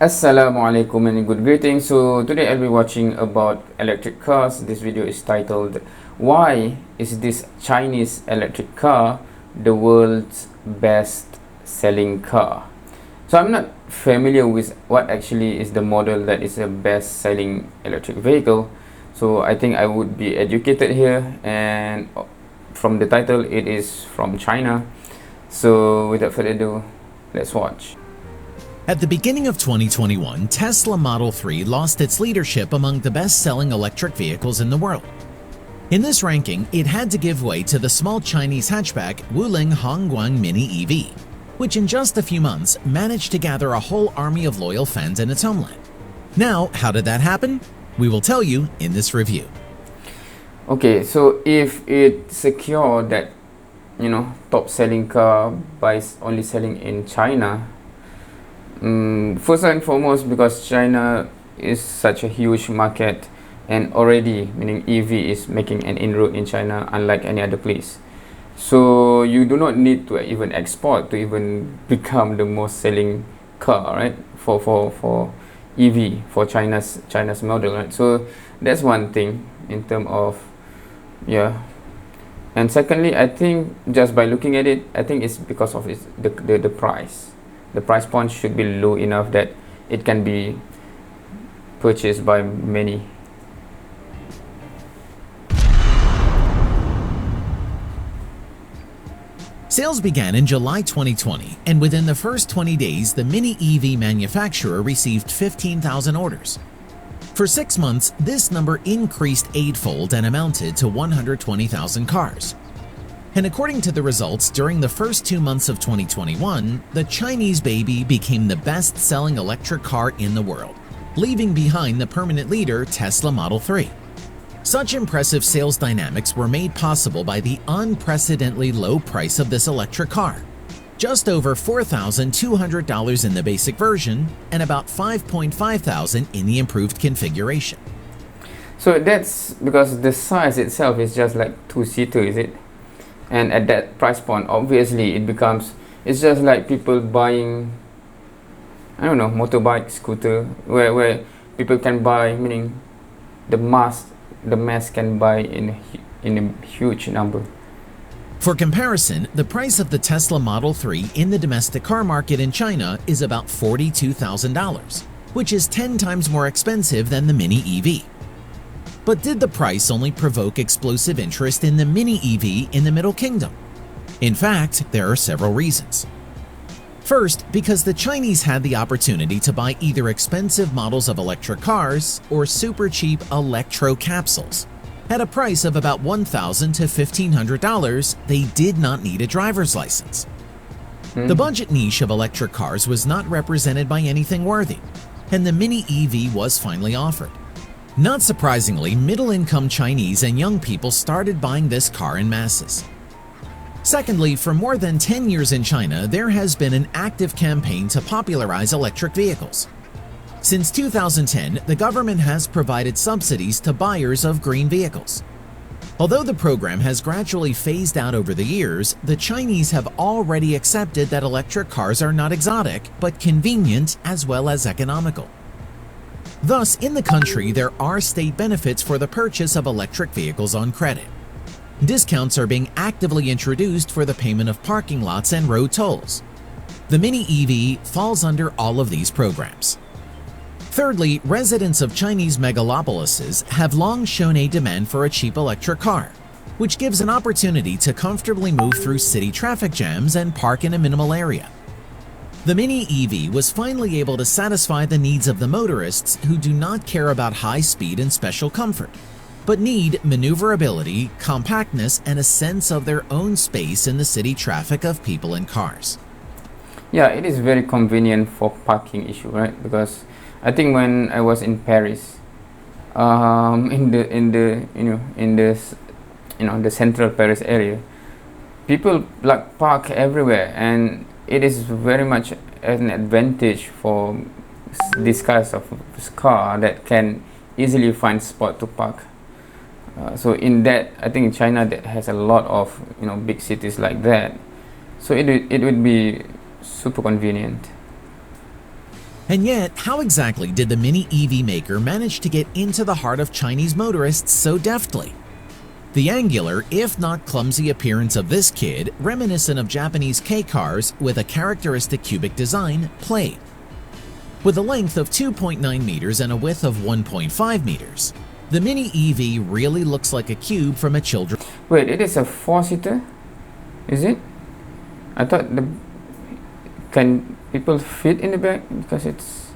Assalamu alaikum and good greetings. So today I'll be watching about electric cars. This video is titled "Why is this Chinese electric car the world's best selling car?" So I'm not familiar with what actually is the model that is the best selling electric vehicle. So I think I would be educated here, and from the title it is from China. So without further ado, let's watch. At the beginning of 2021, Tesla Model 3 lost its leadership among the best-selling electric vehicles in the world. In this ranking, it had to give way to the small Chinese hatchback Wuling Hongguang Mini EV, which in just a few months managed to gather a whole army of loyal fans in its homeland. Now, how did that happen? We will tell you in this review. Okay, so if it secured that, top-selling car by only selling in China, first and foremost, because China is such a huge market, and already, meaning EV is making an inroad in China unlike any other place. So you do not need to even export to even become the most selling car, right? For EV, for China's model, right? So that's one thing in terms of, yeah. And secondly, I think just by looking at it, I think it's because of the price. The price point should be low enough that it can be purchased by many. Sales began in July 2020, and within the first 20 days, the Mini EV manufacturer received 15,000 orders. For 6 months, this number increased eightfold and amounted to 120,000 cars. And according to the results, during the first 2 months of 2021, the Chinese baby became the best-selling electric car in the world, leaving behind the permanent leader Tesla Model 3. Such impressive sales dynamics were made possible by the unprecedentedly low price of this electric car, just over $4,200 in the basic version and about $5,500 in the improved configuration. So that's because the size itself is just like two-seater, is it? And at that price point, obviously it's just like people buying, I don't know, motorbike, scooter, where people can buy, meaning the mass can buy in a huge number. For comparison, the price of the Tesla Model 3 in the domestic car market in China is about $42,000, which is 10 times more expensive than the Mini EV. But did the price only provoke explosive interest in the Mini EV in the Middle Kingdom? In fact, there are several reasons. First, because the Chinese had the opportunity to buy either expensive models of electric cars or super cheap electro capsules. At a price of about $1,000 to $1,500, they did not need a driver's license. The budget niche of electric cars was not represented by anything worthy, and the Mini EV was finally offered. Not surprisingly, middle-income Chinese and young people started buying this car in masses. Secondly, for more than 10 years in China, there has been an active campaign to popularize electric vehicles. Since 2010, the government has provided subsidies to buyers of green vehicles. Although the program has gradually phased out over the years, the Chinese have already accepted that electric cars are not exotic, but convenient as well as economical. Thus, in the country, there are state benefits for the purchase of electric vehicles on credit. Discounts are being actively introduced for the payment of parking lots and road tolls. The Mini EV falls under all of these programs. Thirdly, residents of Chinese megalopolises have long shown a demand for a cheap electric car, which gives an opportunity to comfortably move through city traffic jams and park in a minimal area. The Mini EV was finally able to satisfy the needs of the motorists who do not care about high speed and special comfort, but need maneuverability, compactness, and a sense of their own space in the city traffic of people and cars. Yeah, it is very convenient for parking issue, right? Because I think when I was in Paris, in the central Paris area, people like park everywhere, and it is very much an advantage for this kind of car that can easily find spot to park. So in that, I think in China that has a lot of big cities like that. So it would be super convenient. And yet, how exactly did the Mini EV maker manage to get into the heart of Chinese motorists so deftly? The angular, if not clumsy appearance of this kid, reminiscent of Japanese K-cars with a characteristic cubic design, played. With a length of 2.9 meters and a width of 1.5 meters, the Mini EV really looks like a cube from a children's... Wait, it is a four-seater? Is it? I thought can people fit in the back because it's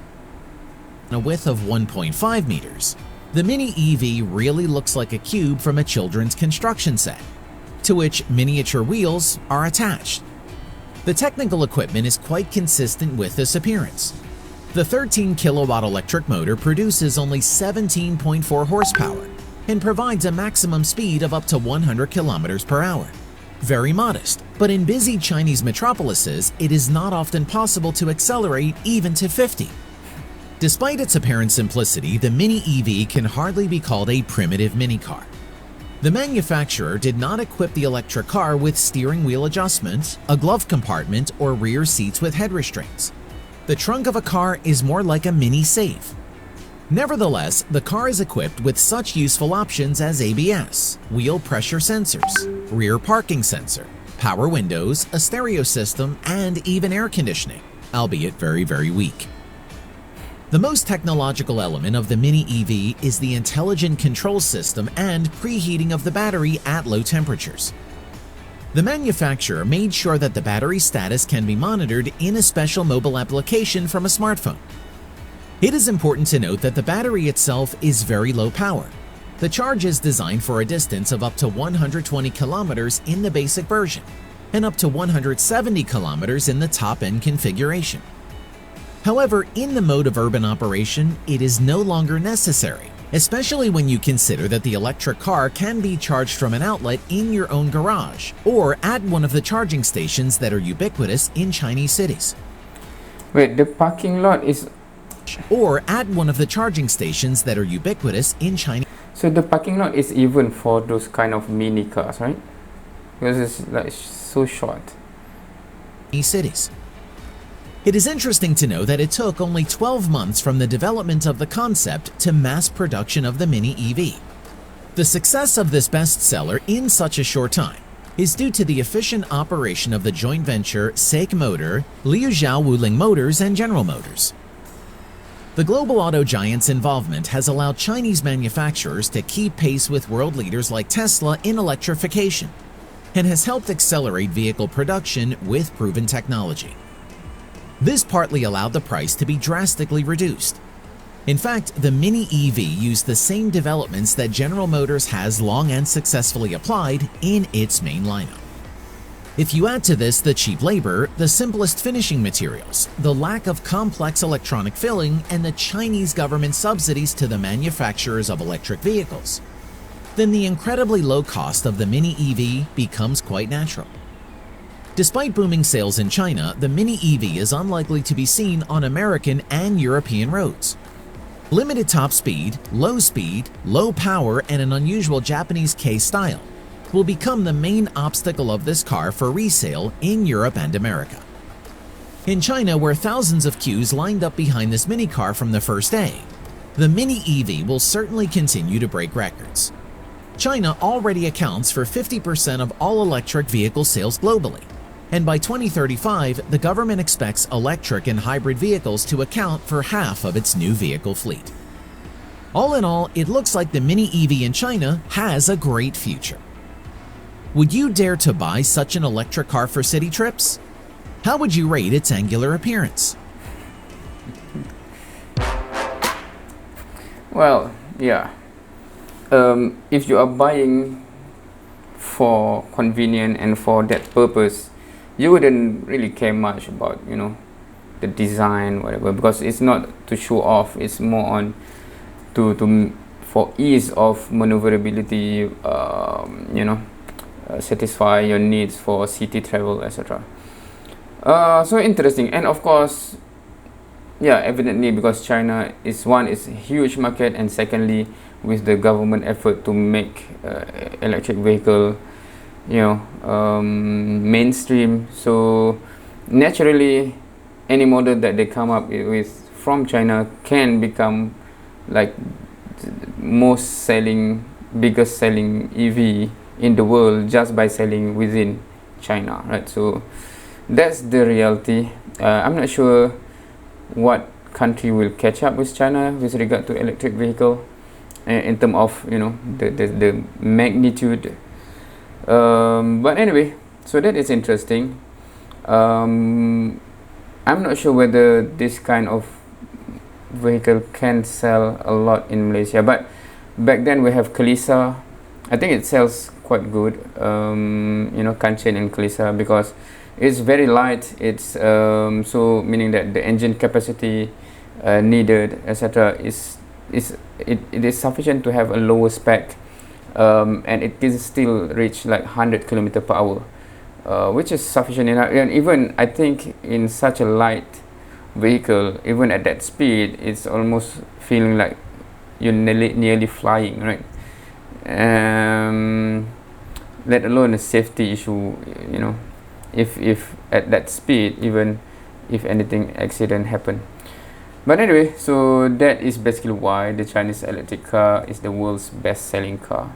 a width of 1.5 meters. The Mini EV really looks like a cube from a children's construction set, to which miniature wheels are attached. The technical equipment is quite consistent with this appearance. The 13 kilowatt electric motor produces only 17.4 horsepower and provides a maximum speed of up to 100 kilometers per hour. Very modest, but in busy Chinese metropolises, it is not often possible to accelerate even to 50. Despite its apparent simplicity, the Mini EV can hardly be called a primitive minicar. The manufacturer did not equip the electric car with steering wheel adjustments, a glove compartment, or rear seats with head restraints. The trunk of a car is more like a mini safe. Nevertheless, the car is equipped with such useful options as ABS, wheel pressure sensors, rear parking sensor, power windows, a stereo system, and even air conditioning, albeit very, very weak. The most technological element of the Mini EV is the intelligent control system and preheating of the battery at low temperatures. The manufacturer made sure that the battery status can be monitored in a special mobile application from a smartphone. It is important to note that the battery itself is very low power. The charge is designed for a distance of up to 120 kilometers in the basic version and up to 170 kilometers in the top-end configuration. However, in the mode of urban operation, it is no longer necessary, especially when you consider that the electric car can be charged from an outlet in your own garage or at one of the charging stations that are ubiquitous in Chinese cities. Wait, the parking lot is Or at one of the charging stations that are ubiquitous in Chinese. So the parking lot is even for those kind of mini cars, right? Because it's like so short. Cities. It is interesting to know that it took only 12 months from the development of the concept to mass production of the Mini EV. The success of this bestseller in such a short time is due to the efficient operation of the joint venture SAIC Motor, Liuzhou Wuling Motors, and General Motors. The global auto giant's involvement has allowed Chinese manufacturers to keep pace with world leaders like Tesla in electrification and has helped accelerate vehicle production with proven technology. This partly allowed the price to be drastically reduced. In fact, the Mini EV used the same developments that General Motors has long and successfully applied in its main lineup. If you add to this the cheap labor, the simplest finishing materials, the lack of complex electronic filling, and the Chinese government subsidies to the manufacturers of electric vehicles, then the incredibly low cost of the Mini EV becomes quite natural. Despite booming sales in China, the Mini EV is unlikely to be seen on American and European roads. Limited top speed, low power, and an unusual Japanese K style will become the main obstacle of this car for resale in Europe and America. In China, where thousands of queues lined up behind this mini car from the first day, the Mini EV will certainly continue to break records. China already accounts for 50% of all electric vehicle sales globally, and by 2035, the government expects electric and hybrid vehicles to account for half of its new vehicle fleet. All in all, it looks like the Mini EV in China has a great future. Would you dare to buy such an electric car for city trips? How would you rate its angular appearance? Well, yeah. If you are buying for convenience and for that purpose, you wouldn't really care much about, the design, whatever, because it's not to show off. It's more on for ease of maneuverability, satisfy your needs for city travel, etc. So interesting. And of course, yeah, evidently, because China is a huge market, and secondly, with the government effort to make electric vehicle mainstream, so naturally any model that they come up with from China can become like biggest selling EV in the world just by selling within China, right? So that's the reality. I'm not sure what country will catch up with China with regard to electric vehicle in terms of the magnitude. But anyway, so that is interesting. I'm not sure whether this kind of vehicle can sell a lot in Malaysia, but back then we have Kalisa. I think it sells quite good, Kanchan and Kalisa, because it's very light. It's so meaning that the engine capacity needed, etc., it is sufficient to have a lower spec, and it can still reach like 100 km per hour, which is sufficient enough. And even I think in such a light vehicle, even at that speed, it's almost feeling like you're nearly flying, right? Let alone a safety issue, if at that speed, even if anything accident happen. But anyway, so that is basically why the Chinese electric car is the world's best selling car.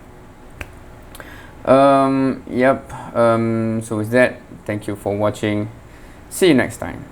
So with that, thank you for watching. See you next time.